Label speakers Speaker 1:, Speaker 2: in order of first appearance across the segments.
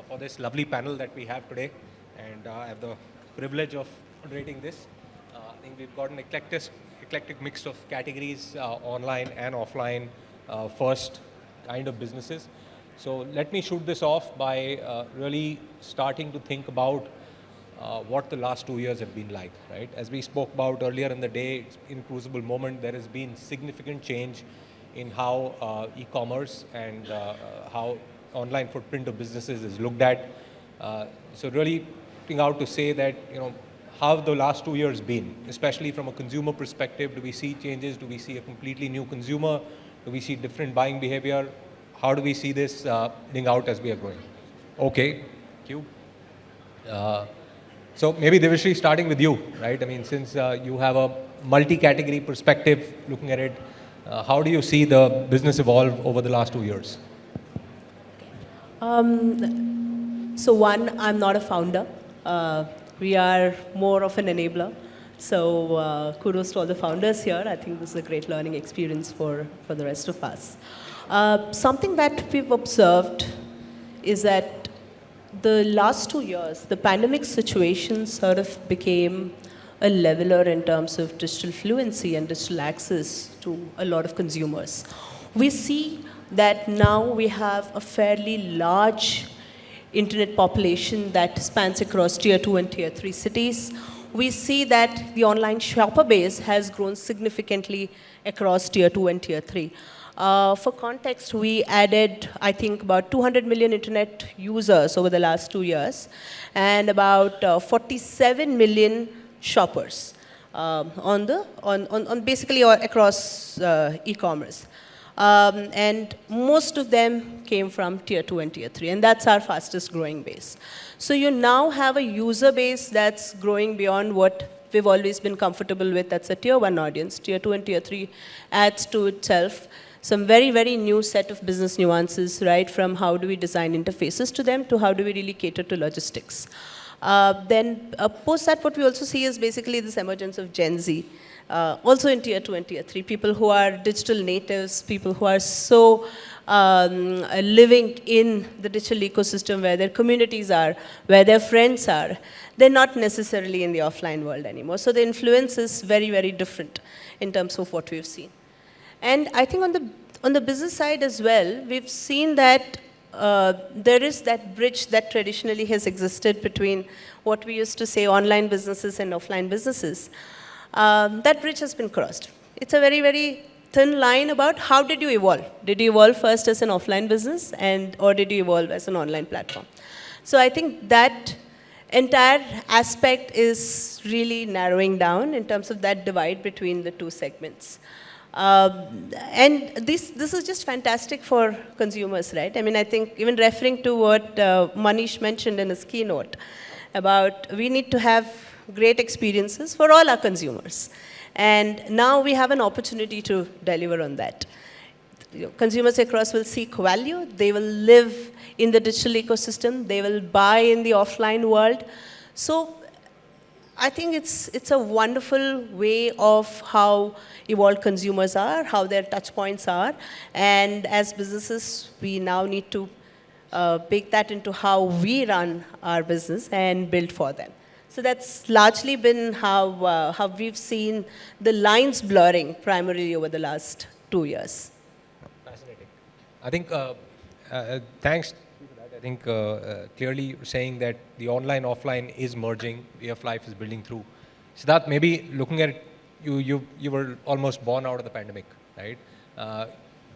Speaker 1: for this lovely panel that we have today, and I have the privilege of moderating this. I think we've got an eclectic mix of categories, online and offline, first kind of businesses. So let me shoot this off by really starting to think about what the last 2 years have been like, right? As we spoke about earlier in the day, in Crucible Moment, there has been significant change in how e-commerce and how online footprint of businesses is looked at. So really putting out to say that, how have the last 2 years been, especially from a consumer perspective? Do we see changes? Do we see a completely new consumer? Do we see different buying behavior? How do we see this playing out as we are going? Okay, thank you. So maybe Divyashree, starting with you, right? I mean, since you have a multi-category perspective looking at it, how do you see the business evolve over the last 2 years?
Speaker 2: So one, I'm not a founder. We are more of an enabler. So kudos to all the founders here. I think this is a great learning experience for the rest of us. Something that we've observed is that the last 2 years, the pandemic situation sort of became a leveler in terms of digital fluency and digital access to a lot of consumers. We see that now we have a fairly large internet population that spans across tier 2 and tier 3 cities. We see that the online shopper base has grown significantly across tier 2 and tier 3. For context, we added, I think, about 200 million internet users over the last 2 years and about 47 million shoppers basically across e-commerce. And most of them came from tier 2 and tier 3, and that's our fastest growing base. So you now have a user base that's growing beyond what we've always been comfortable with. That's a tier 1 audience. Tier 2 and tier 3 adds to itself some very, very new set of business nuances, right? From how do we design interfaces to them to how do we really cater to logistics. Then post that, what we also see is basically this emergence of Gen Z, also in tier 2 and tier 3, people who are digital natives, people who are so living in the digital ecosystem where their communities are, where their friends are. They're not necessarily in the offline world anymore. So the influence is very, very different in terms of what we've seen. And I think on the business side as well, we've seen that there is that bridge that traditionally has existed between what we used to say online businesses and offline businesses. That bridge has been crossed. It's a very, very thin line about how did you evolve. Did you evolve first as an offline business or did you evolve as an online platform? So I think that entire aspect is really narrowing down in terms of that divide between the two segments. And this is just fantastic for consumers, right? I mean, I think even referring to what Manish mentioned in his keynote about we need to have great experiences for all our consumers. And now we have an opportunity to deliver on that. Consumers across will seek value. They will live in the digital ecosystem. They will buy in the offline world. So I think it's a wonderful way of how evolved consumers are, how their touch points are. And as businesses, we now need to bake that into how we run our business and build for them. So that's largely been how we've seen the lines blurring primarily over the last 2 years.
Speaker 1: Fascinating. I think, thanks to that, I think clearly you're saying that the online, offline is merging, way of life is building through. Siddharth, maybe looking at it, you were almost born out of the pandemic, right?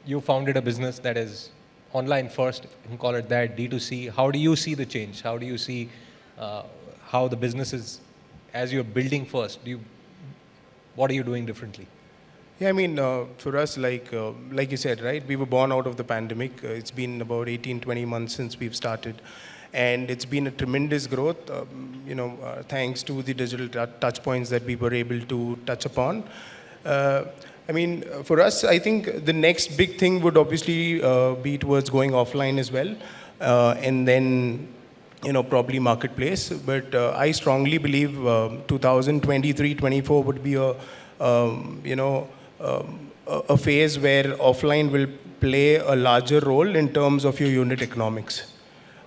Speaker 1: You founded a business that is online first, if you can call it that, D2C. How do you see the change? How do you see how the business is, as you're building first, what are you doing differently?
Speaker 3: Yeah, I mean, for us, like you said, right, we were born out of the pandemic. It's been about 18, 20 months since we've started. And it's been a tremendous growth, thanks to the digital touch points that we were able to touch upon. I mean, for us, I think the next big thing would obviously be towards going offline as well. And then, probably marketplace. But I strongly believe 2023-24 would be a phase where offline will play a larger role in terms of your unit economics.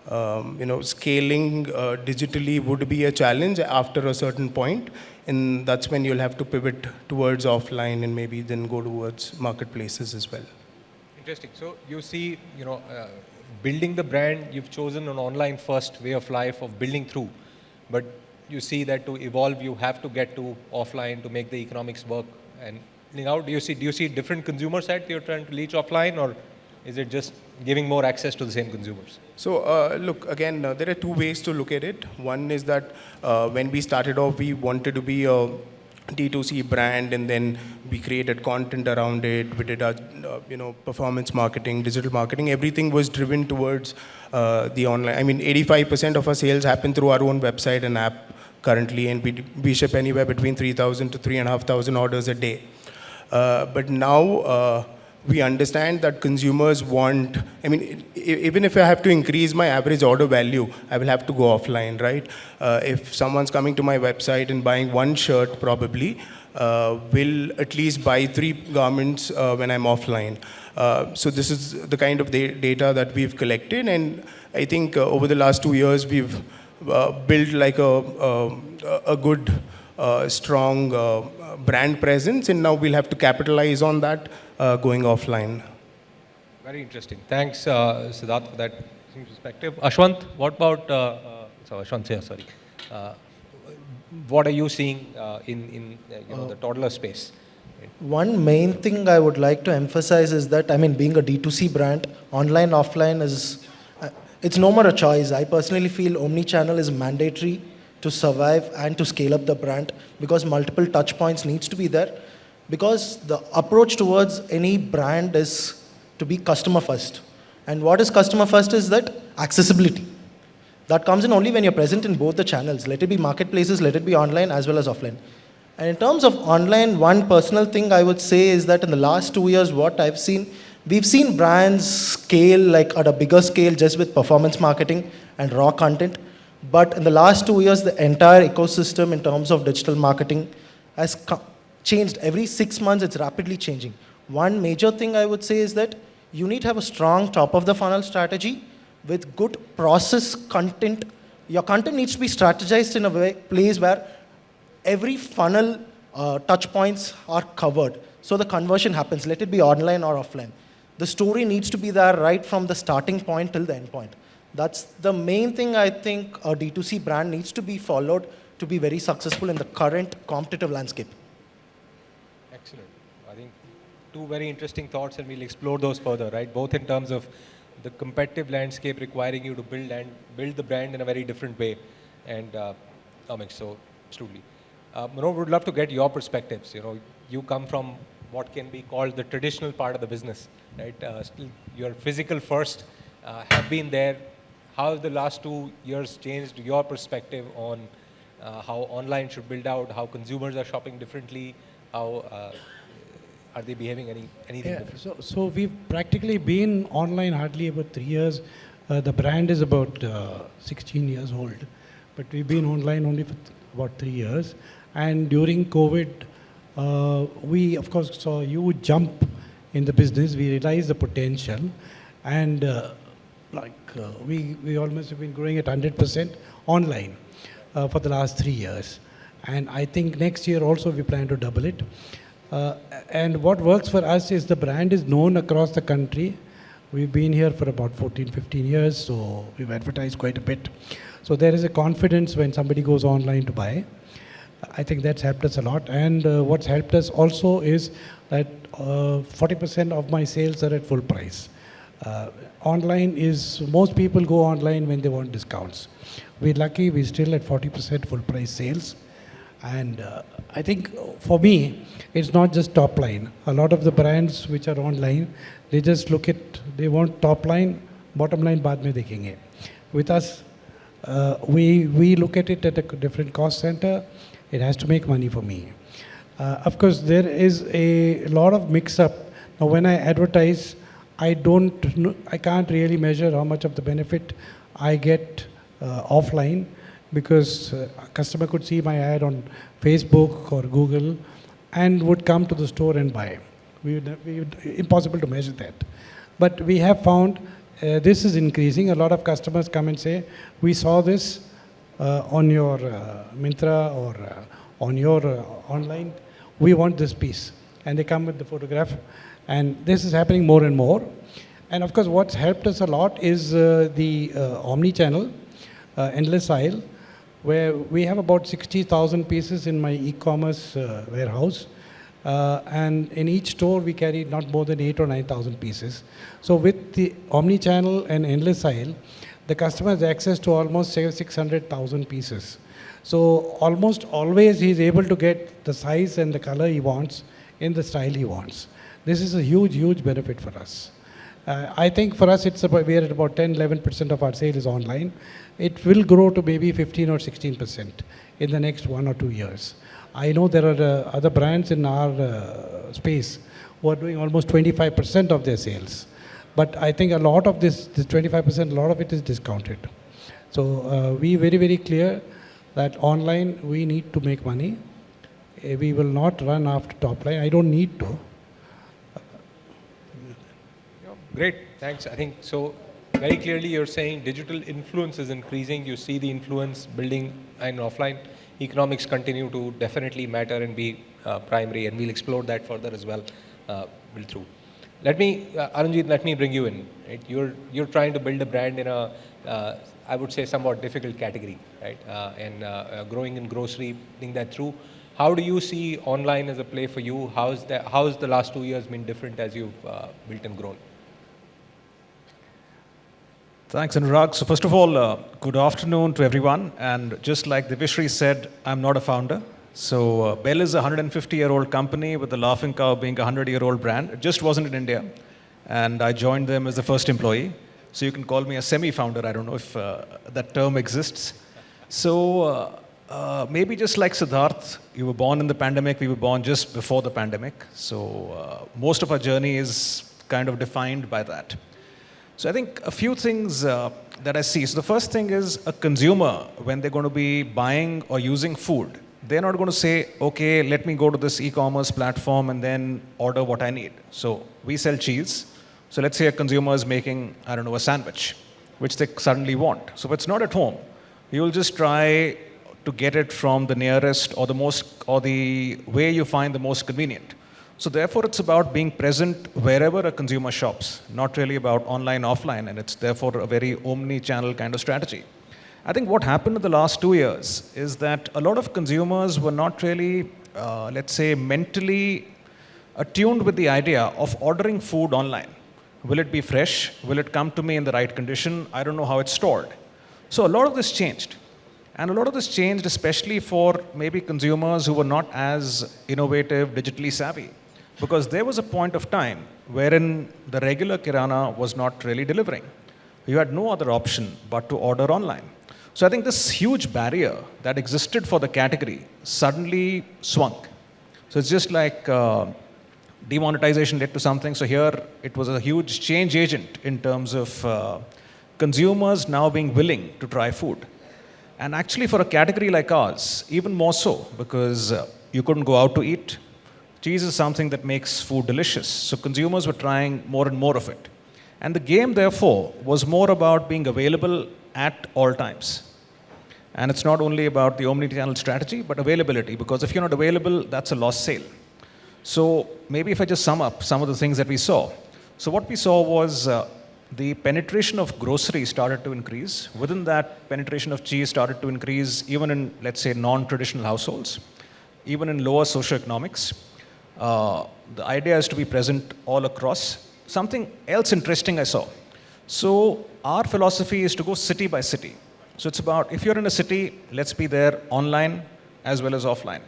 Speaker 3: scaling digitally would be a challenge after a certain point, and that's when you'll have to pivot towards offline and maybe then go towards marketplaces as well.
Speaker 1: Interesting. So you see, building the brand, you've chosen an online first way of life of building through, but you see that to evolve, you have to get to offline to make the economics work. And now, do you see different consumer set you're trying to reach offline, or is it just giving more access to the same consumers?
Speaker 3: So look, again, there are two ways to look at it. One is that when we started off, we wanted to be a D2C brand, and then we created content around it. We did our, performance marketing, digital marketing. Everything was driven towards the online. I mean, 85% of our sales happen through our own website and app currently, and we ship anywhere between 3,000 to 3,500 orders a day. But now we understand that consumers want, even if I have to increase my average order value, I will have to go offline, right? If someone's coming to my website and buying one shirt, probably, will at least buy 3 garments when I'm offline. So this is the kind of data that we've collected, and I think over the last 2 years, we've built like a good, strong brand presence, and now we'll have to capitalize on that going offline.
Speaker 1: Very interesting. Thanks, Siddharth, for that perspective. Ashwanth, what about, Ashwanth here, sorry. What are you seeing in the toddler space?
Speaker 4: One main thing I would like to emphasize is that, being a D2C brand, online, offline it's no more a choice. I personally feel omni-channel is mandatory to survive and to scale up the brand, because multiple touch points needs to be there, because the approach towards any brand is to be customer first. And what is customer first is that accessibility. That comes in only when you're present in both the channels. Let it be marketplaces, let it be online as well as offline. And in terms of online, one personal thing I would say is that in the last 2 years, what I've seen, we've seen brands scale like at a bigger scale just with performance marketing and raw content. But in the last 2 years, the entire ecosystem in terms of digital marketing has changed. Every 6 months, it's rapidly changing. One major thing I would say is that you need to have a strong top of the funnel strategy with good process content. Your content needs to be strategized in a place where every funnel touch points are covered. So the conversion happens, let it be online or offline. The story needs to be there right from the starting point till the end point. That's the main thing I think a D2C brand needs to be followed to be very successful in the current competitive landscape.
Speaker 1: Excellent. I think 2 very interesting thoughts, and we'll explore those further, right? Both in terms of the competitive landscape requiring you to build the brand in a very different way, and so absolutely. Manohar, would love to get your perspectives. You come from what can be called the traditional part of the business, right? Still, you're physical first, have been there. How have the last 2 years changed your perspective on how online should build out, how consumers are shopping differently, how are they behaving anything different?
Speaker 5: So we've practically been online hardly about 3 years. The brand is about 16 years old, but we've been online only for about 3 years. And during COVID, we of course saw a huge jump in the business. We realized the potential, and we almost have been growing at 100% online for the last 3 years. And I think next year also we plan to double it. And what works for us is the brand is known across the country. We've been here for about 14, 15 years, so we've advertised quite a bit. So there is a confidence when somebody goes online to buy. I think that's helped us a lot. And what's helped us also is that 40% of my sales are at full price. Online is, most people go online when they want discounts. We're lucky, we're still at 40% full price sales. And I think for me, it's not just top line. A lot of the brands which are online, they just look at, they want top line, bottom line baad mein dekhenge. With us, we look at it at a different cost center. It has to make money for me. Of course, there is a lot of mix-up. Now, when I advertise, I can't really measure how much of the benefit I get offline, because a customer could see my ad on Facebook or Google and would come to the store and buy. Impossible to measure that. But we have found this is increasing. A lot of customers come and say, we saw this on your Myntra or on your online. We want this piece. And they come with the photograph. And this is happening more and more. And of course, what's helped us a lot is the omni-channel, endless aisle, where we have about 60,000 pieces in my e-commerce warehouse. And in each store, we carry not more than 8 or 9,000 pieces. So with the omni-channel and endless aisle, the customer has access to almost 600,000 pieces. So almost always he is able to get the size and the color he wants in the style he wants. This is a huge, huge benefit for us. I think for us, we are at about 10-11% of our sale is online. It will grow to maybe 15 or 16% in the next 1 or 2 years. I know there are other brands in our space who are doing almost 25% of their sales. But I think a lot of this 25%, a lot of it is discounted. So we very, very clear that online we need to make money. We will not run after top line. I don't need to.
Speaker 1: Great, thanks. I think so. Very clearly, you're saying digital influence is increasing. You see the influence building, and offline economics continue to definitely matter and be primary, and we'll explore that further as well. Through. Let me, Alamjit, let me bring you in. Right? You're trying to build a brand in a, I would say, somewhat difficult category, right? And growing in grocery, think that through. How do you see online as a play for you? How's the last 2 years been different as you've built and grown?
Speaker 6: Thanks, Anurag. So first of all, good afternoon to everyone. And just like Divyashree said, I'm not a founder. So Bell is a 150-year-old company with the Laughing Cow being a 100-year-old brand. It just wasn't in India. And I joined them as the first employee. So you can call me a semi-founder. I don't know if that term exists. So maybe just like Siddharth, you were born in the pandemic. We were born just before the pandemic. So most of our journey is kind of defined by that. So I think a few things that I see. So the first thing is a consumer, when they're going to be buying or using food, they're not going to say, okay, let me go to this e-commerce platform and then order what I need. So we sell cheese. So let's say a consumer is making, I don't know, a sandwich, which they suddenly want. So if it's not at home, you will just try to get it from the nearest or the way you find the most convenient. So therefore, it's about being present wherever a consumer shops, not really about online, offline, and it's therefore a very omni-channel kind of strategy. I think what happened in the last 2 years is that a lot of consumers were not really, let's say, mentally attuned with the idea of ordering food online. Will it be fresh? Will it come to me in the right condition? I don't know how it's stored. So a lot of this changed. And a lot of this changed especially for maybe consumers who were not as innovative, digitally savvy. Because there was a point of time wherein the regular kirana was not really delivering. You had no other option but to order online. So I think this huge barrier that existed for the category suddenly swung. So it's just like demonetization led to something. So here it was a huge change agent in terms of consumers now being willing to try food. And actually for a category like ours, even more so, because you couldn't go out to eat. Cheese is something that makes food delicious. So consumers were trying more and more of it. And the game, therefore, was more about being available at all times. And it's not only about the omni-channel strategy, but availability, because if you're not available, that's a lost sale. So maybe if I just sum up some of the things that we saw. So what we saw was the penetration of grocery started to increase. Within that, penetration of cheese started to increase even in, let's say, non-traditional households, even in lower socioeconomics. The idea is to be present all across. Something else interesting I saw. So our philosophy is to go city by city. So it's about, if you're in a city, let's be there online as well as offline.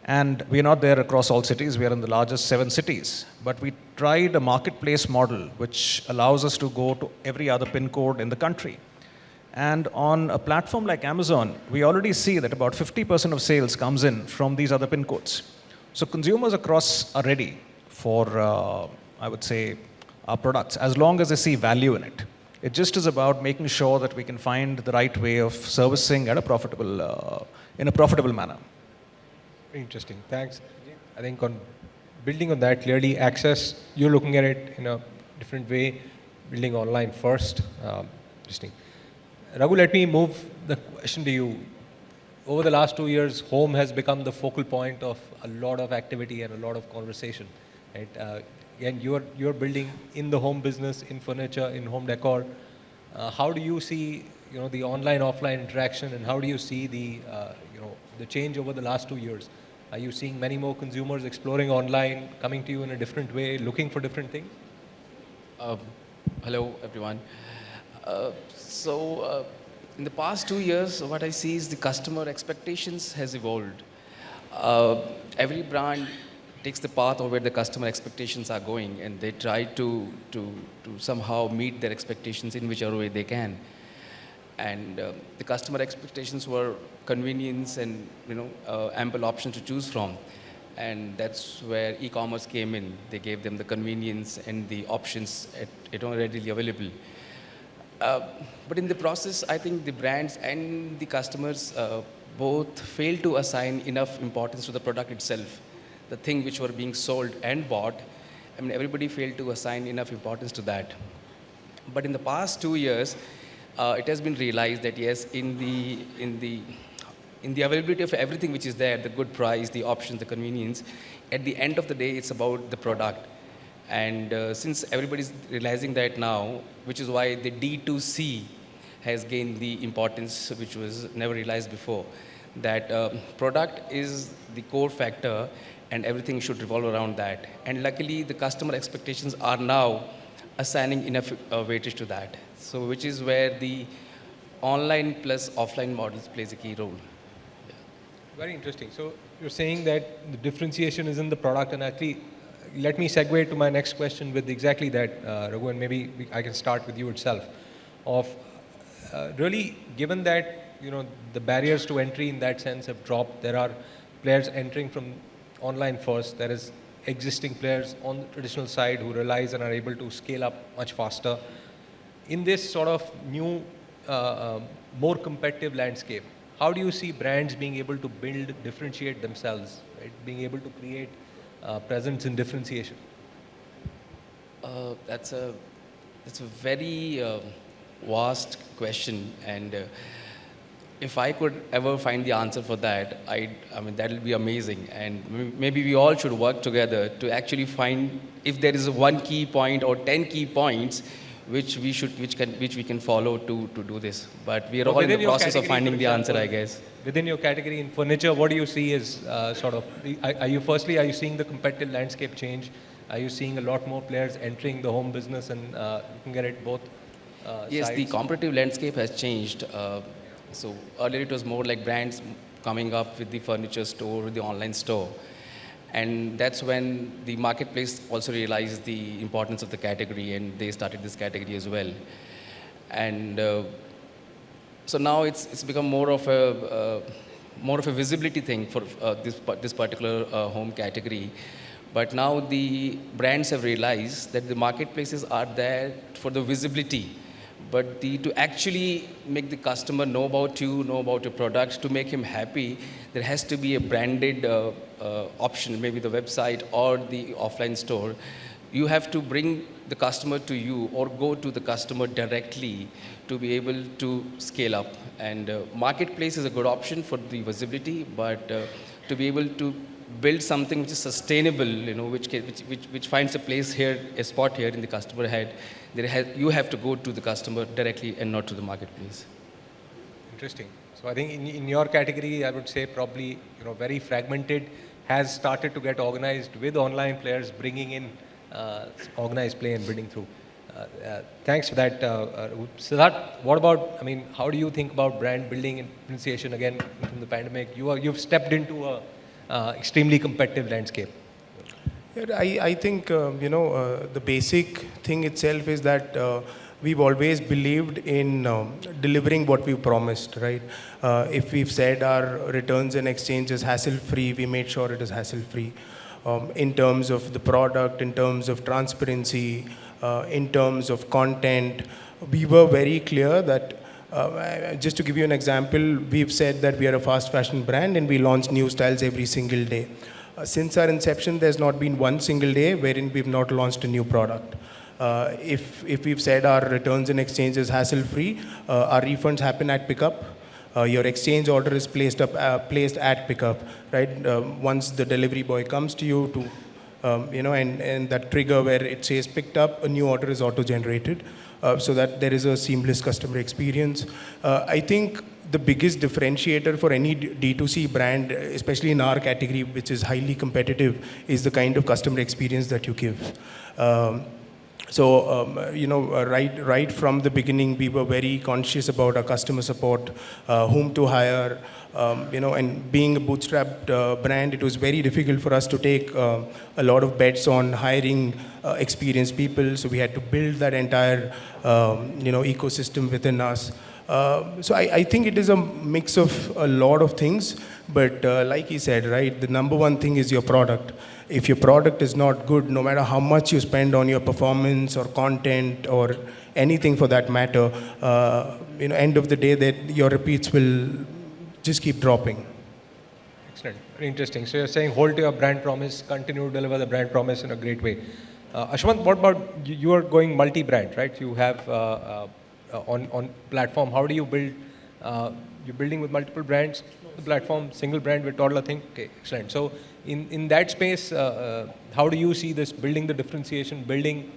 Speaker 6: And we're not there across all cities. We are in the largest 7 cities. But we tried a marketplace model which allows us to go to every other pin code in the country. And on a platform like Amazon, we already see that about 50% of sales comes in from these other pin codes. So consumers across are ready for, I would say, our products, as long as they see value in it. It just is about making sure that we can find the right way of servicing at a profitable, in a profitable manner.
Speaker 1: Interesting. Thanks. I think on building on that, clearly access, you're looking at it in a different way. building online first. Interesting. Raghu, let me move the question to you. Over the last 2 years, home has become the focal point of a lot of activity and a lot of conversation. Right? And you're building in the home business, in furniture, in home decor. How do you see the online offline interaction, and how do you see the change over the last 2 years? Are you seeing many more consumers exploring online, coming to you in a different way, looking for different things?
Speaker 7: Hello, everyone. In the past 2 years, what I see is the customer expectations has evolved. Every brand takes the path of where the customer expectations are going, and they try to somehow meet their expectations in whichever way they can. And the customer expectations were convenience and ample options to choose from. And that's where e-commerce came in. They gave them the convenience and the options readily available. But in the process, I think the brands and the customers both failed to assign enough importance to the product itself, the thing which were being sold and bought. I mean, everybody failed to assign enough importance to that. But in the past 2 years, it has been realized that yes, in the availability of everything which is there, the good price, the options, the convenience, at the end of the day, it's about the product. And since everybody's realizing that now, which is why the D2C has gained the importance which was never realized before, that product is the core factor and everything should revolve around that. And luckily, the customer expectations are now assigning enough weightage to that. So which is where the online plus offline models plays a key role.
Speaker 1: Very interesting. So you're saying that the differentiation is in the product, and actually, let me segue to my next question with exactly that, Raghu, and maybe I can start with you itself. Of really, given that the barriers to entry in that sense have dropped, there are players entering from online first. There is existing players on the traditional side who realize and are able to scale up much faster. In this sort of new, more competitive landscape, how do you see brands being able to build, differentiate themselves, right? Being able to create presence and differentiation?
Speaker 7: That's a very vast question, and if I could ever find the answer for that, I mean that will be amazing. And maybe we all should work together to actually find if there is one key point or 10 key points which we can follow to do this. But we are all in the process of finding the answer, I guess.
Speaker 1: Within your category in furniture, what do you see is sort of, are you seeing the competitive landscape change? Are you seeing a lot more players entering the home business and looking at it both
Speaker 7: Yes,
Speaker 1: sides?
Speaker 7: the competitive landscape has changed. So earlier it was more like brands coming up with the furniture store, with the online store. And that's when the marketplace also realized the importance of the category, and they started this category as well. And so now it's become more of a visibility thing for this particular home category. But now the brands have realized that the marketplaces are there for the visibility, but to actually make the customer know about you, know about your products, to make him happy, there has to be a branded option, maybe the website or the offline store. You have to bring the customer to you or go to the customer directly to be able to scale up. And marketplace is a good option for the visibility, but to be able to build something which is sustainable, which finds a place here, a spot here in the customer head, you have to go to the customer directly and not to the marketplace.
Speaker 1: Interesting. So I think in your category, I would say probably very fragmented, has started to get organized with online players bringing in organized play and building through. Thanks for that. Siddharth, what about, how do you think about brand building and differentiation again from the pandemic? You've stepped into a extremely competitive landscape.
Speaker 3: Yeah, I think, the basic thing itself is that we've always believed in delivering what we've promised, right? If we've said our returns and exchange is hassle-free, we made sure it is hassle-free. In terms of the product, in terms of transparency, in terms of content, we were very clear that just to give you an example, we've said that we are a fast fashion brand and we launch new styles every single day. Since our inception, there's not been one single day wherein we've not launched a new product. If we've said our returns and exchange is hassle-free, our refunds happen at pickup. Your exchange order is placed at pickup, right? Once the delivery boy comes to you and that trigger where it says picked up, a new order is auto-generated, so that there is a seamless customer experience. I think the biggest differentiator for any D2C brand, especially in our category, which is highly competitive, is the kind of customer experience that you give. Right from the beginning, we were very conscious about our customer support, whom to hire, and being a bootstrapped brand, it was very difficult for us to take a lot of bets on hiring experienced people. So we had to build that entire, ecosystem within us. So I think it is a mix of a lot of things, but like he said, right, the number one thing is your product. If your product is not good, no matter how much you spend on your performance or content or anything for that matter, end of the day, that your repeats will just keep dropping.
Speaker 1: Excellent. Very interesting. So you're saying hold to your brand promise, continue to deliver the brand promise in a great way. Ashwanth, what about you are going multi-brand, right? You have on platform. How do you build? You're building with multiple brands. The platform, single brand with Toddler thing. Okay, excellent. So in that space, how do you see this building the differentiation, building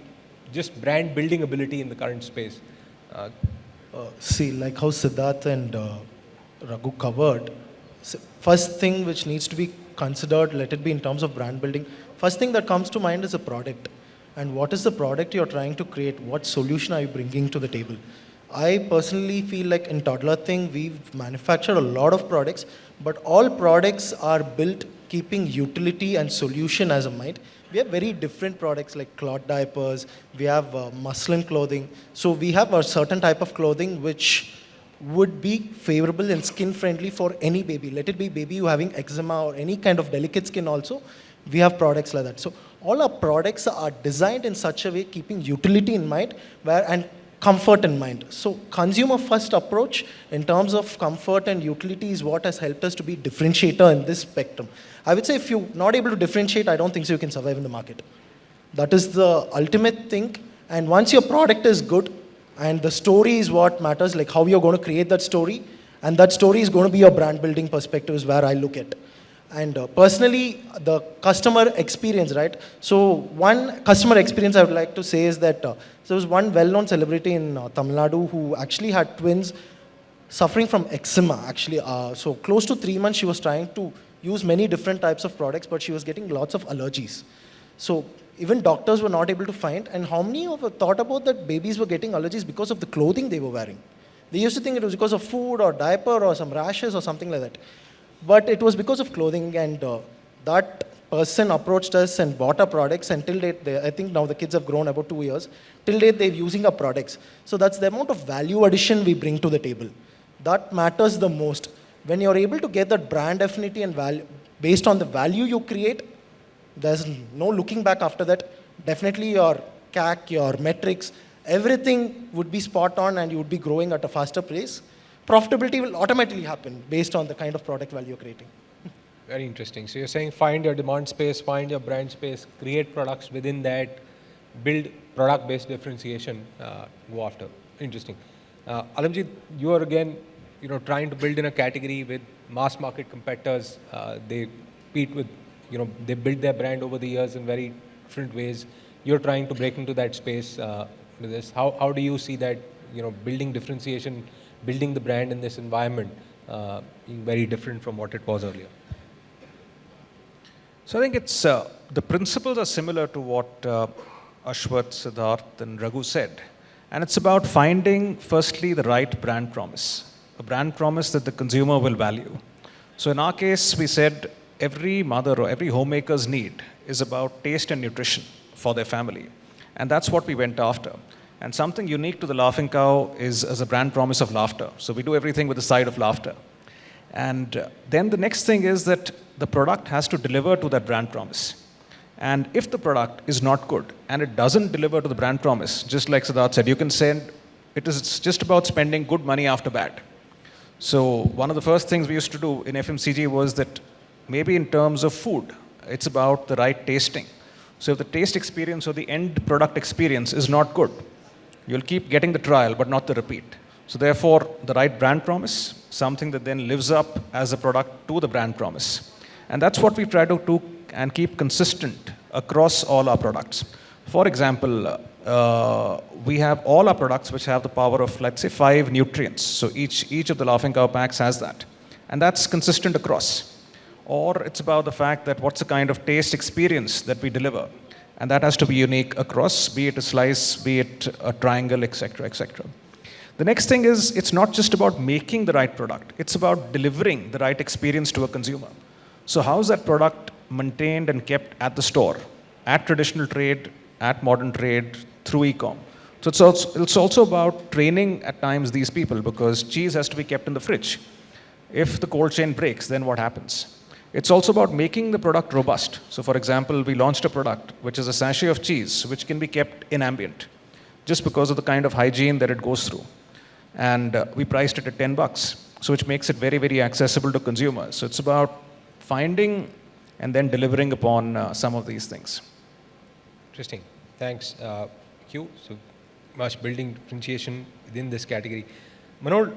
Speaker 1: just brand building ability in the current space?
Speaker 4: See, like how Siddharth and Raghu covered, first thing which needs to be considered, let it be in terms of brand building, first thing that comes to mind is a product. And what is the product you're trying to create? What solution are you bringing to the table? I personally feel like in Toddler thing, we've manufactured a lot of products, but all products are built keeping utility and solution as a mind. We have very different products like cloth diapers, we have muslin clothing. So we have a certain type of clothing which would be favorable and skin friendly for any baby. Let it be baby who having eczema or any kind of delicate skin also, we have products like that. So all our products are designed in such a way keeping utility in mind and comfort in mind. So consumer first approach in terms of comfort and utility is what has helped us to be differentiator in this spectrum. I would say if you're not able to differentiate, I don't think so you can survive in the market. That is the ultimate thing. And once your product is good and the story is what matters, like how you're going to create that story, and that story is going to be your brand building perspective is where I look at. And personally, the customer experience, right? So one customer experience I would like to say is that there was one well-known celebrity in Tamil Nadu who actually had twins suffering from eczema, actually. So close to 3 months, she was trying to use many different types of products, but she was getting lots of allergies. So even doctors were not able to find. And how many of you thought about that babies were getting allergies because of the clothing they were wearing? They used to think it was because of food or diaper or some rashes or something like that. But it was because of clothing, and that person approached us and bought our products, and till date, I think now the kids have grown about 2 years, till date they're using our products. So that's the amount of value addition we bring to the table. That matters the most. When you're able to get that brand affinity and value, based on the value you create, there's no looking back after that. Definitely your CAC, your metrics, everything would be spot on and you would be growing at a faster pace. Profitability will automatically happen based on the kind of product value you're creating.
Speaker 1: Very interesting. So you're saying find your demand space, find your brand space, create products within that, build product-based differentiation, go after. Interesting. Alamjit, you are again, trying to build in a category with mass market competitors. They compete with, they build their brand over the years in very different ways. You're trying to break into that space with this. How do you see that, building differentiation, building the brand in this environment being very different from what it was earlier?
Speaker 6: So I think it's the principles are similar to what Ashwath, Siddharth, and Raghu said. And it's about finding, firstly, the right brand promise, a brand promise that the consumer will value. So in our case, we said every mother or every homemaker's need is about taste and nutrition for their family. And that's what we went after. And something unique to the Laughing Cow is as a brand promise of laughter. So we do everything with a side of laughter. And then the next thing is that the product has to deliver to that brand promise. And if the product is not good and it doesn't deliver to the brand promise, just like Siddharth said, you can send, it's just about spending good money after bad. So one of the first things we used to do in FMCG was that maybe in terms of food, it's about the right tasting. So if the taste experience or the end product experience is not good, you'll keep getting the trial but not the repeat. So therefore, the right brand promise, something that then lives up as a product to the brand promise. And that's what we try to do and keep consistent across all our products. For example, we have all our products which have the power of, let's say, 5 nutrients. So each of the Laughing Cow packs has that. And that's consistent across. Or it's about the fact that what's the kind of taste experience that we deliver. And that has to be unique across, be it a slice, be it a triangle, etc., etc. The next thing is, it's not just about making the right product. It's about delivering the right experience to a consumer. So how is that product maintained and kept at the store, at traditional trade, at modern trade, through e-com? So it's also about training at times these people, because cheese has to be kept in the fridge. If the cold chain breaks, then what happens? It's also about making the product robust. So for example, we launched a product which is a sachet of cheese which can be kept in ambient just because of the kind of hygiene that it goes through. And we priced it at $10, so which makes it very, very accessible to consumers. So it's about finding and then delivering upon some of these things.
Speaker 1: Interesting. Thanks, Q. So much building differentiation within this category. Manohar,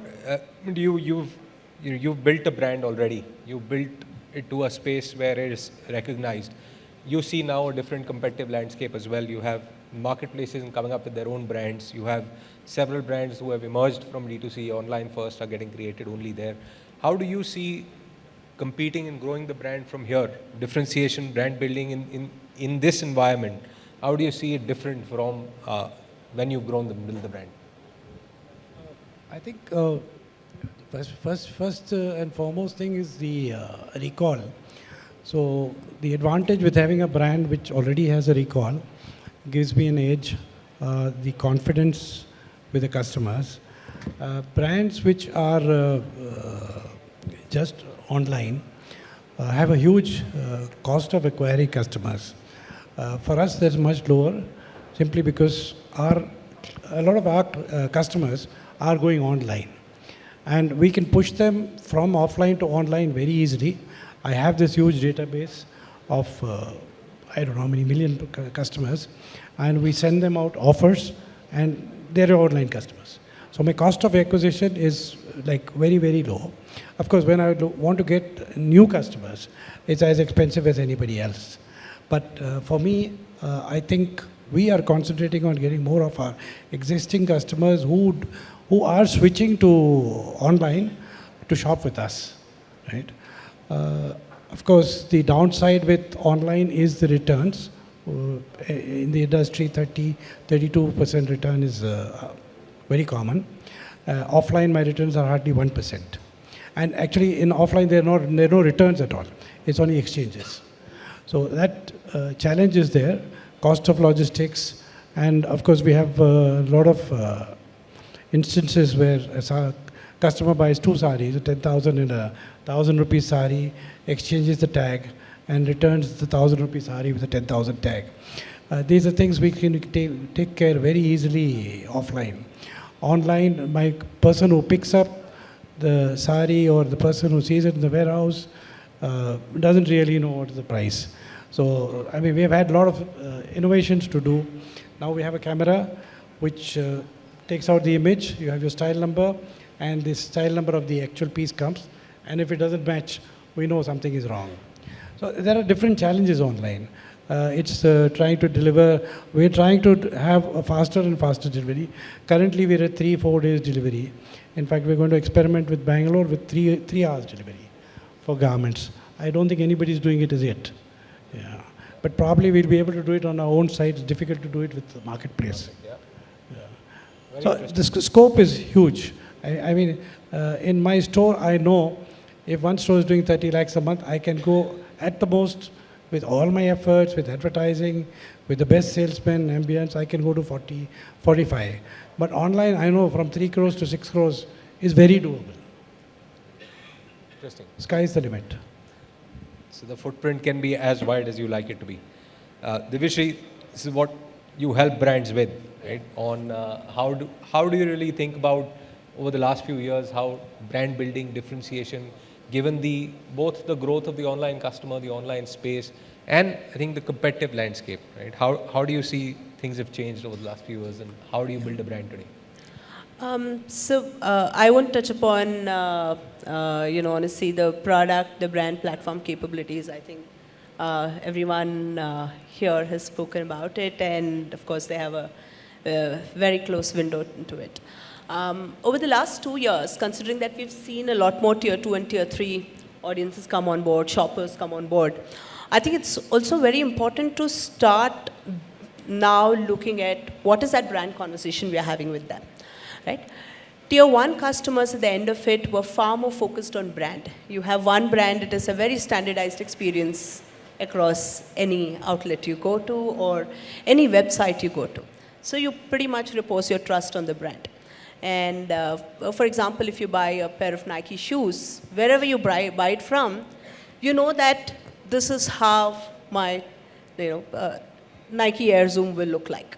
Speaker 1: you've built a brand already. You built it to a space where it is recognized. You see now a different competitive landscape as well. You have marketplaces coming up with their own brands. You have several brands who have emerged from D2C, online first, are getting created only there. How do you see competing and growing the brand from here? Differentiation, brand building in this environment. How do you see it different from when you've grown build the brand?
Speaker 5: I think first and foremost thing is the recall. So the advantage with having a brand which already has a recall gives me an edge, the confidence with the customers. Brands which are just online have a huge cost of acquiring customers. For us, that's much lower, simply because a lot of our customers are going online. And we can push them from offline to online very easily. I have this huge database of, I don't know how many million customers, and we send them out offers, and they're online customers. So my cost of acquisition is like very, very low. Of course, when I want to get new customers, it's as expensive as anybody else. But for me, I think we are concentrating on getting more of our existing customers who are switching to online to shop with us, right? Of course, the downside with online is the returns. In the industry, 32% return is very common. Offline, my returns are hardly 1%. And actually, in offline, there are no returns at all. It's only exchanges. So that challenge is there, cost of logistics, and of course, we have a lot of instances where a customer buys 2 saris, 10,000 and a 1,000 rupees sari, exchanges the tag, and returns the 1,000 rupees sari with a 10,000 tag. These are things we can take care very easily offline. Online, my person who picks up the sari or the person who sees it in the warehouse doesn't really know what is the price. So, I mean, we have had a lot of innovations to do. Now we have a camera which takes out the image, you have your style number, and the style number of the actual piece comes, and if it doesn't match, we know something is wrong. So there are different challenges online. It's trying to deliver, we're trying to have a faster and faster delivery. Currently we're at 3-4 days delivery. In fact, we're going to experiment with Bangalore with 3 hours delivery for garments. I don't think anybody's doing it as yet. Yeah. But probably we'll be able to do it on our own site. It's difficult to do it with the marketplace. Yeah. So the scope is huge. I mean, in my store, I know if one store is doing 30 lakhs a month, I can go at the most with all my efforts, with advertising, with the best salesman, ambience, I can go to 40, 45. But online, I know from 3 crores to 6 crores is very doable.
Speaker 1: Interesting.
Speaker 5: Sky is the limit.
Speaker 1: So the footprint can be as wide as you like it to be. Divyashree, this is what you help brands with, right? On how do you really think about over the last few years how brand building, differentiation, given both the growth of the online customer, the online space, And I think the competitive landscape, right? How do you see things have changed over the last few years, and how do you build a brand today?
Speaker 2: I won't touch upon, honestly, the product, the brand platform capabilities. I think everyone here has spoken about it, and of course, they have a very close window into it. Over the last 2 years, considering that we've seen a lot more tier 2 and tier 3 audiences come on board, shoppers come on board, I think it's also very important to start now looking at what is that brand conversation we are having with them, right? Tier 1 customers at the end of it were far more focused on brand. You have one brand, it is a very standardized experience across any outlet you go to or any website you go to. So you pretty much repose your trust on the brand. And for example, if you buy a pair of Nike shoes, wherever you buy it from, you know that this is how my Nike Air Zoom will look like.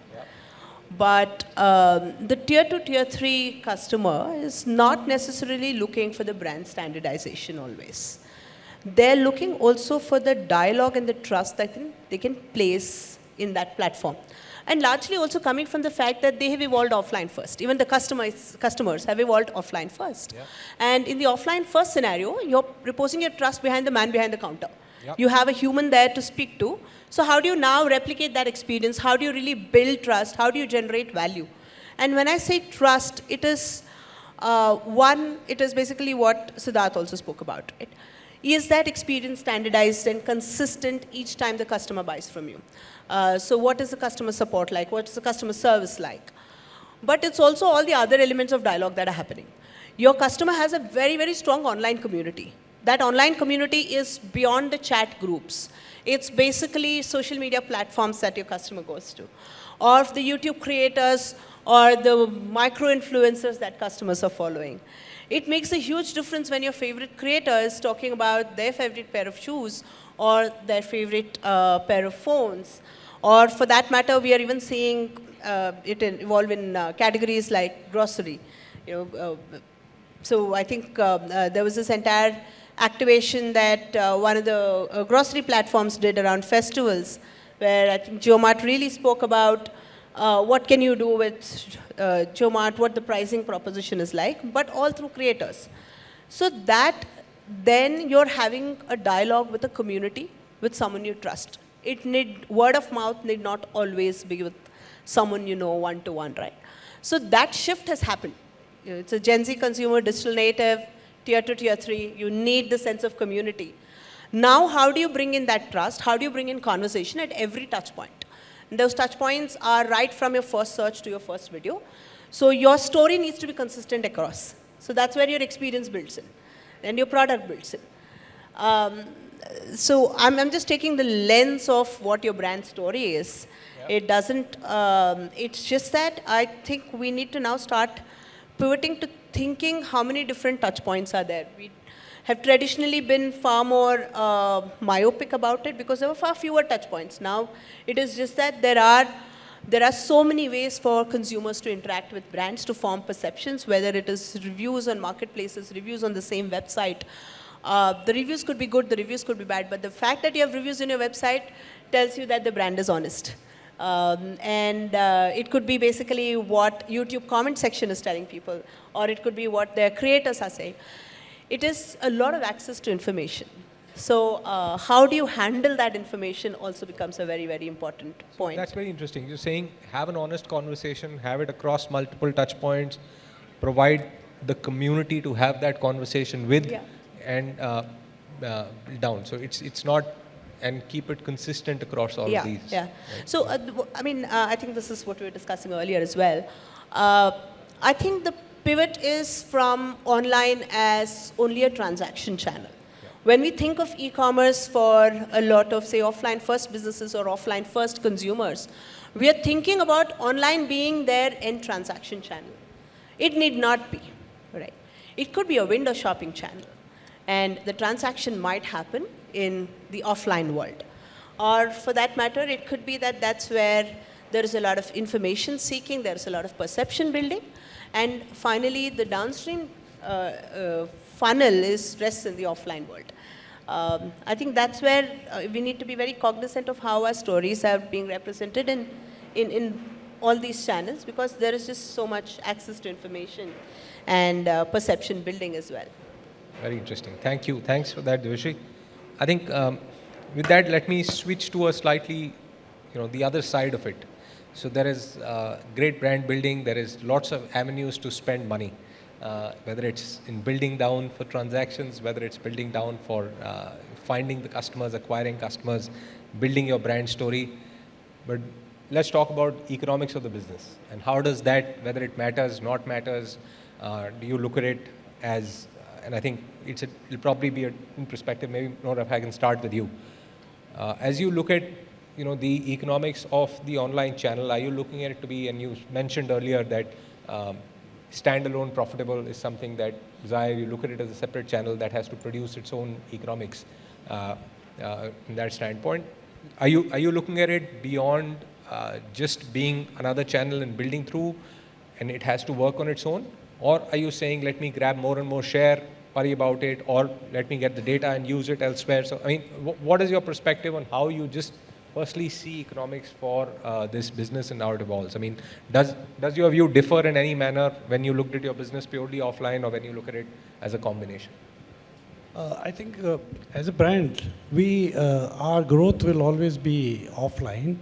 Speaker 2: But the tier 2, tier 3 customer is not necessarily looking for the brand standardization always. They're looking also for the dialogue and the trust that they can place in that platform. And largely also coming from the fact that they have evolved offline first. Even the customers have evolved offline first. Yeah. And in the offline first scenario, you're reposing your trust behind the man behind the counter. Yep. You have a human there to speak to. So how do you now replicate that experience? How do you really build trust? How do you generate value? And when I say trust, it is it is basically what Siddharth also spoke about. Right? Is that experience standardized and consistent each time the customer buys from you? So what is the customer support like? What is the customer service like? But it's also all the other elements of dialogue that are happening. Your customer has a very, very strong online community. That online community is beyond the chat groups. It's basically social media platforms that your customer goes to, or the YouTube creators or the micro-influencers that customers are following. It makes a huge difference when your favorite creator is talking about their favorite pair of shoes or their favorite pair of phones. Or for that matter, we are even seeing it evolve in categories like grocery. So I think there was this entire activation that one of the grocery platforms did around festivals, where I think JioMart really spoke about what can you do with JioMart, what the pricing proposition is like, but all through creators. So that then you're having a dialogue with a community, with someone you trust. Word of mouth need not always be with someone you know one-to-one, right? So that shift has happened. It's a Gen Z consumer, digital native, tier 2, tier 3, you need the sense of community. Now, how do you bring in that trust? How do you bring in conversation at every touch point? And those touch points are right from your first search to your first video. So your story needs to be consistent across. So that's where your experience builds in, and your product builds in. So I'm just taking the lens of what your brand story is. Yeah. It doesn't, it's just that I think we need to now start pivoting to thinking how many different touch points are there. We have traditionally been far more myopic about it because there were far fewer touch points. Now it is just that there are so many ways for consumers to interact with brands, to form perceptions, whether it is reviews on marketplaces, reviews on the same website. The reviews could be good, the reviews could be bad, but the fact that you have reviews on your website tells you that the brand is honest. It could be basically what YouTube comment section is telling people, or it could be what their creators are saying. It is a lot of access to information. So how do you handle that information also becomes a very, very important point.
Speaker 1: That's very interesting. You're saying have an honest conversation, have it across multiple touch points, provide the community to have that conversation with, yeah. And down. So it's not, and keep it consistent across all of these. Yeah. Right?
Speaker 2: So, I think this is what we were discussing earlier as well. I think the pivot is from online as only a transaction channel. Yeah. When we think of e-commerce for a lot of, say, offline first businesses or offline first consumers, we are thinking about online being their end transaction channel. It need not be, right? It could be a window shopping channel, and the transaction might happen in the offline world. Or for that matter, it could be that that's where there is a lot of information seeking, there is a lot of perception building, and finally the downstream funnel rests in the offline world. I think that's where we need to be very cognizant of how our stories are being represented in all these channels, because there is just so much access to information and perception building as well.
Speaker 1: Very interesting. Thank you. Thanks for that, Divyashree. I think with that, let me switch to a slightly, the other side of it. So there is great brand building. There is lots of avenues to spend money, whether it's in building down for transactions, whether it's building down for finding the customers, acquiring customers, building your brand story. But let's talk about economics of the business and how does that, whether it matters, not matters, do you look at it as, and I think it'll probably be in perspective, maybe Nora, if I can start with you. As you look at the economics of the online channel, are you looking at it to be, and you mentioned earlier that standalone profitable is something that desire, you look at it as a separate channel that has to produce its own economics in that standpoint. Are you looking at it beyond just being another channel and building through, and it has to work on its own? Or are you saying, let me grab more and more share, worry about it, or let me get the data and use it elsewhere? So, I mean, what is your perspective on how you just firstly see economics for this business and how it evolves? I mean, does your view differ in any manner when you looked at your business purely offline or when you look at it as a combination?
Speaker 5: I think as a brand, our growth will always be offline,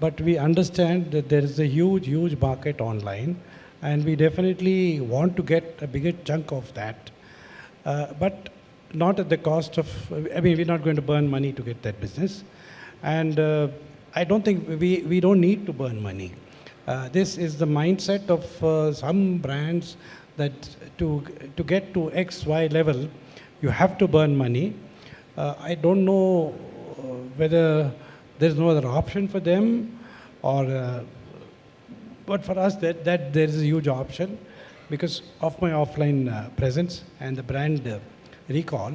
Speaker 5: but we understand that there is a huge, huge market online, and we definitely want to get a bigger chunk of that, but not at the cost of, we're not going to burn money to get that business. And I don't think we don't need to burn money. This is the mindset of some brands that to get to X, Y level, you have to burn money. I don't know whether there's no other option for them, or but for us that there is a huge option because of my offline presence and the brand recall.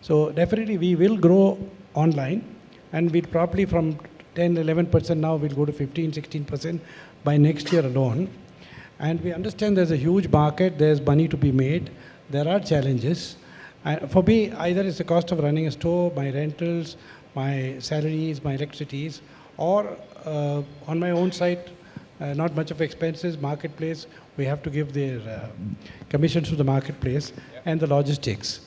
Speaker 5: So definitely we will grow online, and we'll probably from 10-11% now we'll go to 15-16% by next year alone. And we understand there's a huge market, there's money to be made, there are challenges. For me, either it's the cost of running a store, my rentals, my salaries, my electricities, or on my own site, not much of expenses, marketplace, we have to give their commissions to the marketplace and the logistics.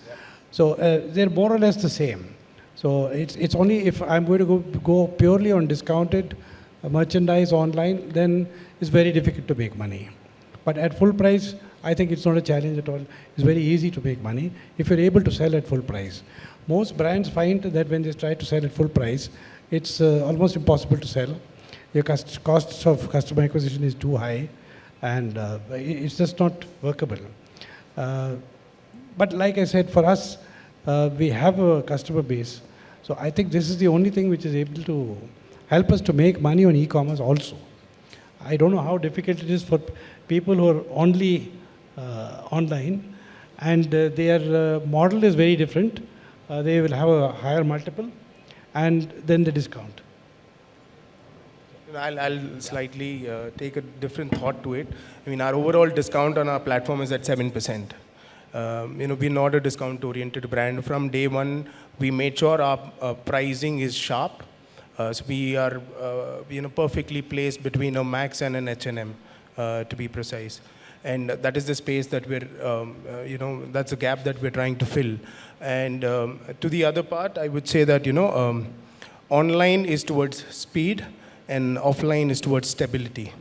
Speaker 5: So they're more or less the same. So it's only if I'm going to go purely on discounted merchandise online, then it's very difficult to make money. But at full price, I think it's not a challenge at all. It's very easy to make money if you're able to sell at full price. Most brands find that when they try to sell at full price, it's almost impossible to sell. Your costs of customer acquisition is too high, and it's just not workable. But like I said, for us, we have a customer base. So I think this is the only thing which is able to help us to make money on e-commerce also. I don't know how difficult it is for people who are only online, and their model is very different. They will have a higher multiple and then the discount.
Speaker 3: I'll slightly take a different thought to it. I mean, our overall discount on our platform is at 7%. We're not a discount-oriented brand. From day one, we made sure our pricing is sharp. So we are, perfectly placed between a Max and an H&M, to be precise. And that is the space that we're, that's a gap that we're trying to fill. And to the other part, I would say that, online is towards speed and offline is towards stability.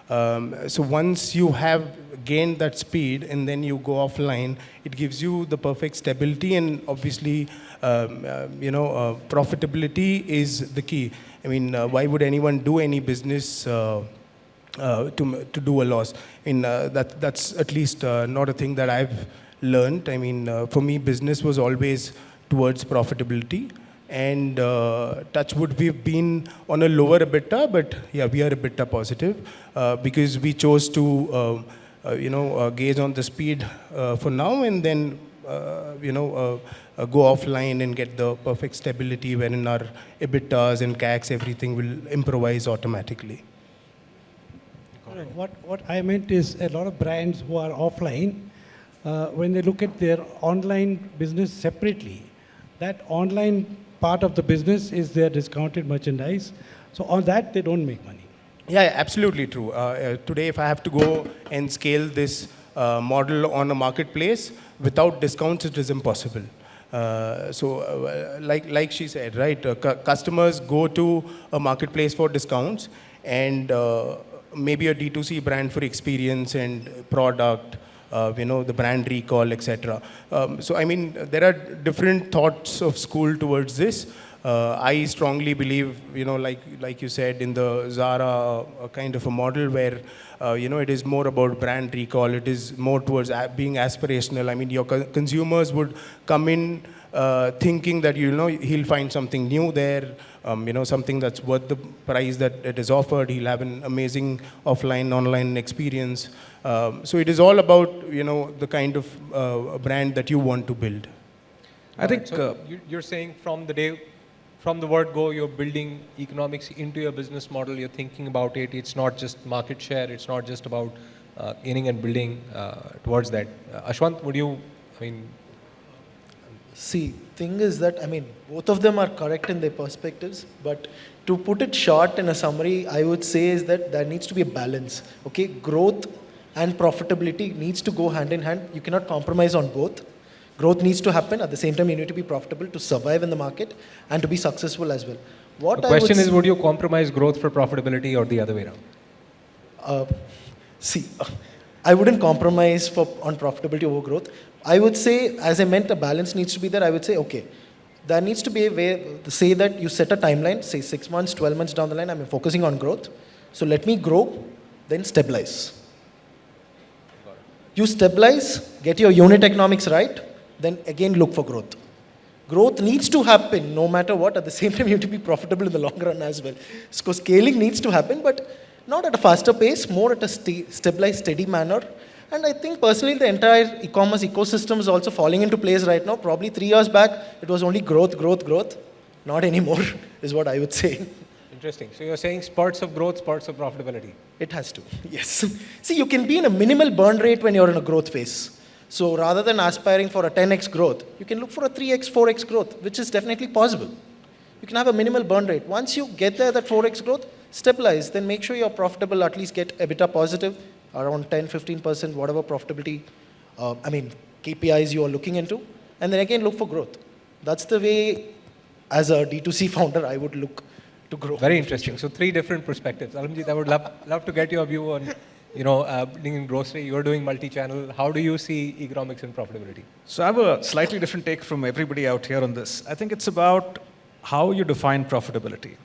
Speaker 3: So once you have gained that speed and then you go offline, it gives you the perfect stability, and obviously, profitability is the key. I mean, why would anyone do any business to do a loss? I mean, that's at least not a thing that I've learned. I mean, for me, business was always towards profitability. And touch wood, we've been on a lower EBITDA, but yeah, we are EBITDA positive because we chose to, gauge on the speed for now, and then, go offline and get the perfect stability wherein our EBITDAs and CACs, everything will improvise automatically.
Speaker 5: What I meant is a lot of brands who are offline, when they look at their online business separately, That online part of the business is their discounted merchandise. So on that, they don't make money.
Speaker 3: Yeah, absolutely true. Today, if I have to go and scale this model on a marketplace, without discounts, it is impossible. Like she said, right, customers go to a marketplace for discounts and maybe a D2C brand for experience and product, the brand recall, etc. So, I mean, there are different thoughts of school towards this. I strongly believe, like you said, in the Zara kind of a model where, it is more about brand recall. It is more towards being aspirational. I mean, your consumers would come in thinking that, he'll find something new there, something that's worth the price that it is offered. He'll have an amazing offline, online experience. So it is all about, the kind of brand that you want to build.
Speaker 6: I think
Speaker 1: So you're saying from the word go, you're building economics into your business model. You're thinking about it. It's not just market share. It's not just about gaining and building towards that. Ashwanth,
Speaker 4: See, thing is that, both of them are correct in their perspectives, but to put it short in a summary, I would say is that there needs to be a balance. Okay, growth and profitability needs to go hand in hand. You cannot compromise on both. Growth needs to happen. At the same time, you need to be profitable to survive in the market and to be successful as well.
Speaker 1: The question is, would you compromise growth for profitability or the other way around?
Speaker 4: I wouldn't compromise on profitability over growth. I would say, as I meant, a balance needs to be there. I would say, okay, there needs to be a way to say that you set a timeline, say 6 months, 12 months down the line, I'm focusing on growth. So let me grow, then stabilize. You stabilize, get your unit economics right, then again look for growth. Growth needs to happen no matter what. At the same time, you have to be profitable in the long run as well. So scaling needs to happen, but not at a faster pace, more at a stabilized, steady manner. And I think personally, the entire e-commerce ecosystem is also falling into place right now. Probably 3 years back, it was only growth. Not anymore, is what I would say.
Speaker 1: Interesting. So you're saying spurts of growth, spurts of profitability.
Speaker 4: It has to, yes. See, you can be in a minimal burn rate when you're in a growth phase. So rather than aspiring for a 10x growth, you can look for a 3x, 4x growth, which is definitely possible. You can have a minimal burn rate. Once you get there, that 4x growth, stabilize, then make sure you're profitable, at least get EBITDA positive, around 10, 15%, whatever profitability, KPIs you are looking into, and then again look for growth. That's the way, as a D2C founder, I would look to grow.
Speaker 1: Very interesting. So 3 different perspectives. Alamjit, I would love to get your view on, being in grocery, you're doing multi-channel. How do you see economics and profitability?
Speaker 6: So I have a slightly different take from everybody out here on this. I think it's about how you define profitability.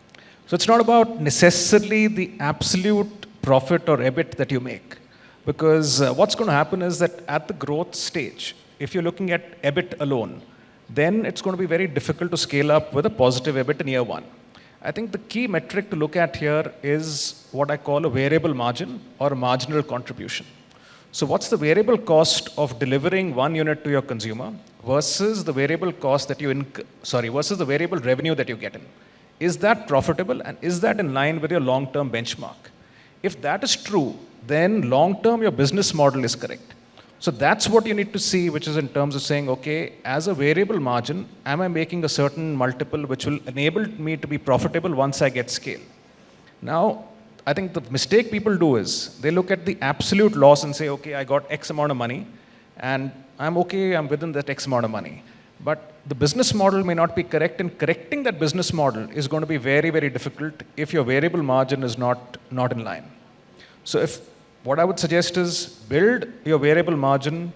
Speaker 6: So it's not about necessarily the absolute profit or EBIT that you make. Because what's going to happen is that at the growth stage, if you're looking at EBIT alone, then it's going to be very difficult to scale up with a positive EBIT in year 1. I think the key metric to look at here is what I call a variable margin or a marginal contribution. So what's the variable cost of delivering 1 unit to your consumer versus the variable cost that versus the variable revenue that you get in? Is that profitable and is that in line with your long-term benchmark? If that is true, then long-term your business model is correct. So that's what you need to see, which is in terms of saying, okay, as a variable margin, am I making a certain multiple which will enable me to be profitable once I get scale? Now, I think the mistake people do is they look at the absolute loss and say, okay, I got X amount of money and I'm okay, I'm within that X amount of money. But the business model may not be correct, and correcting that business model is going to be very, very difficult if your variable margin is not in line. So what I would suggest is build your variable margin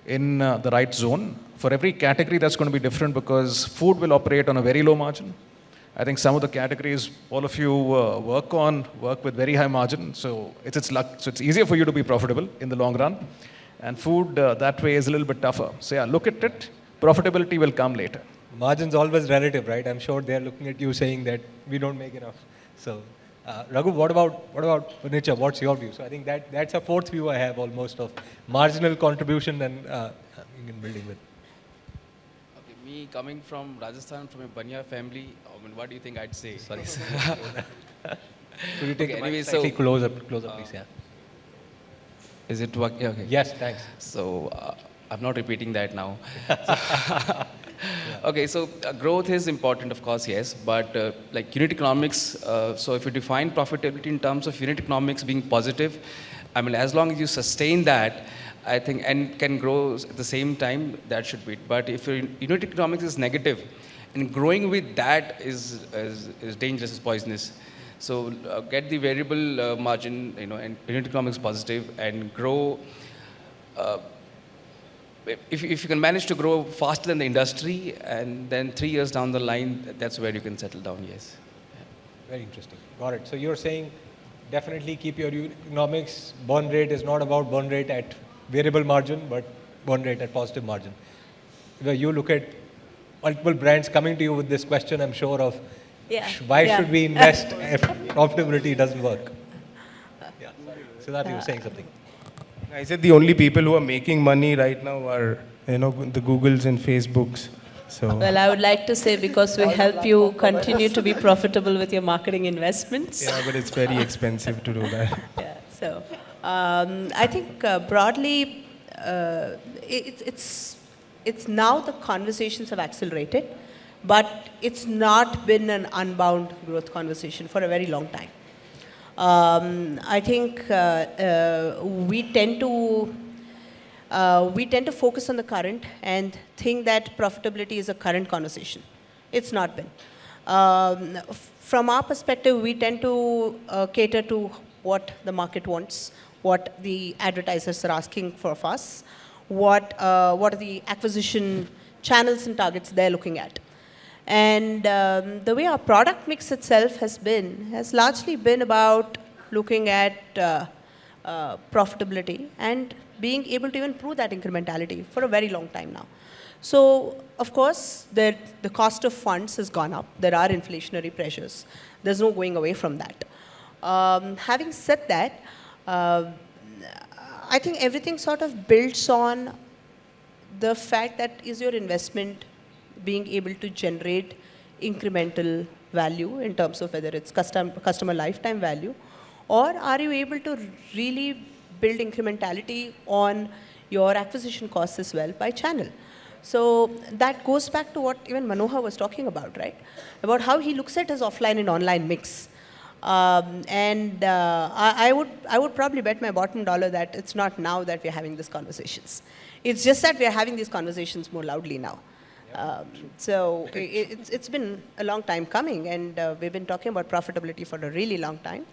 Speaker 6: in the right zone. For every category, that's going to be different because food will operate on a very low margin. I think some of the categories all of you work with very high margin. So it's luck. So it's easier for you to be profitable in the long run. And food that way is a little bit tougher. So yeah, look at it. Profitability will come later.
Speaker 1: Margin's always relative, right? I'm sure they're looking at you saying that we don't make enough. So, Raghu, what about furniture? What's your view? So I think that's a fourth view I have almost of marginal contribution and in building with.
Speaker 7: Okay, me coming from Rajasthan, from a Banya family, what do you think I'd say?
Speaker 1: Sorry. Could you take
Speaker 7: Okay,
Speaker 1: the
Speaker 7: anyway,
Speaker 1: mic slightly
Speaker 7: so-
Speaker 1: closer, please? Yeah.
Speaker 7: Is it working? Okay.
Speaker 1: Yes, thanks.
Speaker 7: So I'm not repeating that now. Okay, so growth is important, of course, yes, but like unit economics, so if you define profitability in terms of unit economics being positive, I mean, as long as you sustain that, I think, and can grow at the same time, that should be it. But if your unit economics is negative, and growing with that is dangerous, is poisonous. So get the variable margin, and unit economics positive, and grow. Uh, if you can manage to grow faster than the industry, and then 3 years down the line, that's where you can settle down, yes.
Speaker 1: Very interesting. Got it. So you're saying definitely keep your economics. Burn rate is not about burn rate at variable margin, but burn rate at positive margin. Where you look at multiple brands coming to you with this question, I'm sure of why should we invest if profitability doesn't work? Yeah. Siddharth, you were saying something.
Speaker 3: I said the only people who are making money right now are, the Googles and Facebooks. So.
Speaker 2: Well, I would like to say because we help you continue to be profitable with your marketing investments.
Speaker 3: Yeah, but it's very expensive to do that.
Speaker 2: Yeah, so I think broadly, it's now the conversations have accelerated, but it's not been an unbound growth conversation for a very long time. I think we tend to focus on the current and think that profitability is a current conversation. It's not been. From our perspective, we tend to cater to what the market wants, what the advertisers are asking for of us, what are the acquisition channels and targets they're looking at. And the way our product mix itself has largely been about looking at profitability and being able to even prove that incrementality for a very long time now. So, of course, the cost of funds has gone up. There are inflationary pressures. There's no going away from that. Having said that, I think everything sort of builds on the fact that is your investment being able to generate incremental value in terms of whether it's customer lifetime value, or are you able to really build incrementality on your acquisition costs as well by channel. So that goes back to what even Manohar was talking about, right? About how he looks at his offline and online mix. I would probably bet my bottom dollar that it's not now that we're having these conversations. It's just that we're having these conversations more loudly now. It's been a long time coming, and we've been talking about profitability for a really long time.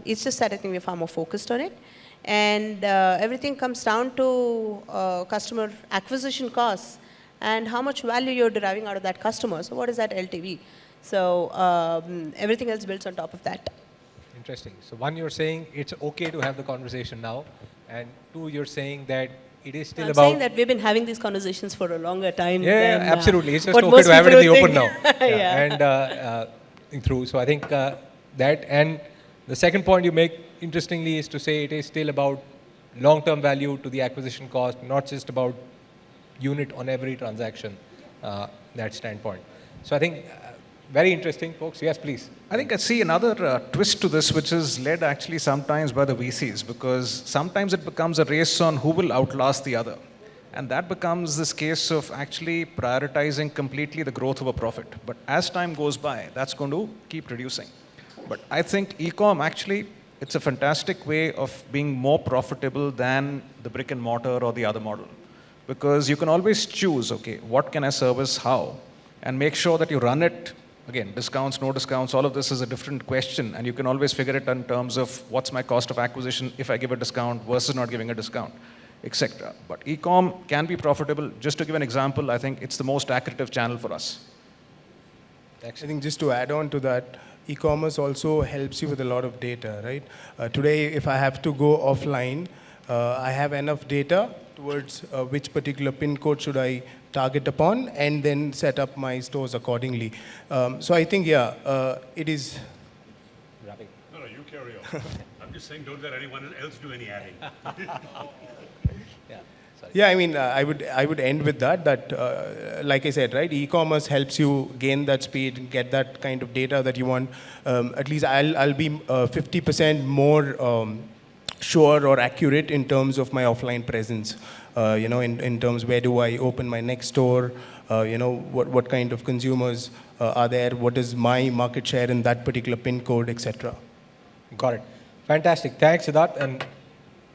Speaker 2: It's just that I think we're far more focused on it. And everything comes down to customer acquisition costs and how much value you're deriving out of that customer. So what is that LTV? So everything else builds on top of that.
Speaker 1: Interesting. So one, you're saying it's okay to have the conversation now. And two, you're saying that it is still
Speaker 2: I'm
Speaker 1: about...
Speaker 2: saying that we've been having these conversations for a longer time.
Speaker 1: Yeah,
Speaker 2: than,
Speaker 1: absolutely. It's just
Speaker 2: what
Speaker 1: okay
Speaker 2: most
Speaker 1: to have it in the
Speaker 2: people
Speaker 1: open now.
Speaker 2: would think.
Speaker 1: And through. So I think that, and the second point you make, interestingly, is to say it is still about long-term value to the acquisition cost, not just about unit on every transaction, that standpoint. So I think very interesting, folks. Yes, please.
Speaker 6: I think I see another twist to this, which is led actually sometimes by the VCs, because sometimes it becomes a race on who will outlast the other. And that becomes this case of actually prioritizing completely the growth of a profit. But as time goes by, that's going to keep reducing. But I think e-com actually, it's a fantastic way of being more profitable than the brick and mortar or the other model. Because you can always choose, okay, what can I service, how? And make sure that you run it. Again, discounts, no discounts, all of this is a different question. And you can always figure it in terms of what's my cost of acquisition if I give a discount versus not giving a discount, etc. But e-com can be profitable. Just to give an example, I think it's the most accretive channel for us.
Speaker 3: I think just to add on to that, e-commerce also helps you with a lot of data, right? Today, if I have to go offline, I have enough data towards which particular pin code should I target upon, and then set up my stores accordingly. So I think, it is...
Speaker 1: Wrapping.
Speaker 8: No, you carry on. I'm just saying don't let anyone else do any adding.
Speaker 1: Yeah. Sorry.
Speaker 3: Yeah, I mean, I would end with that, like I said, right, e-commerce helps you gain that speed, get that kind of data that you want. At least I'll be 50% more sure or accurate in terms of my offline presence. In terms where do I open my next store, what kind of consumers are there, what is my market share in that particular pin code, etc.
Speaker 1: Got it. Fantastic. Thanks, Siddharth and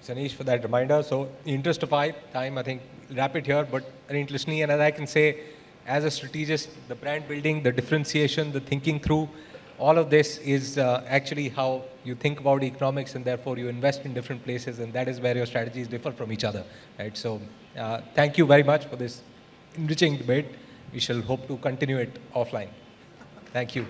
Speaker 1: Sanish, for that reminder. So, in the interest of time, I think wrap it here. But I think listening, and as I can say, as a strategist, the brand building, the differentiation, the thinking through, all of this is actually how you think about economics, and therefore you invest in different places, and that is where your strategies differ from each other, right? So, thank you very much for this enriching debate. We shall hope to continue it offline. Thank you.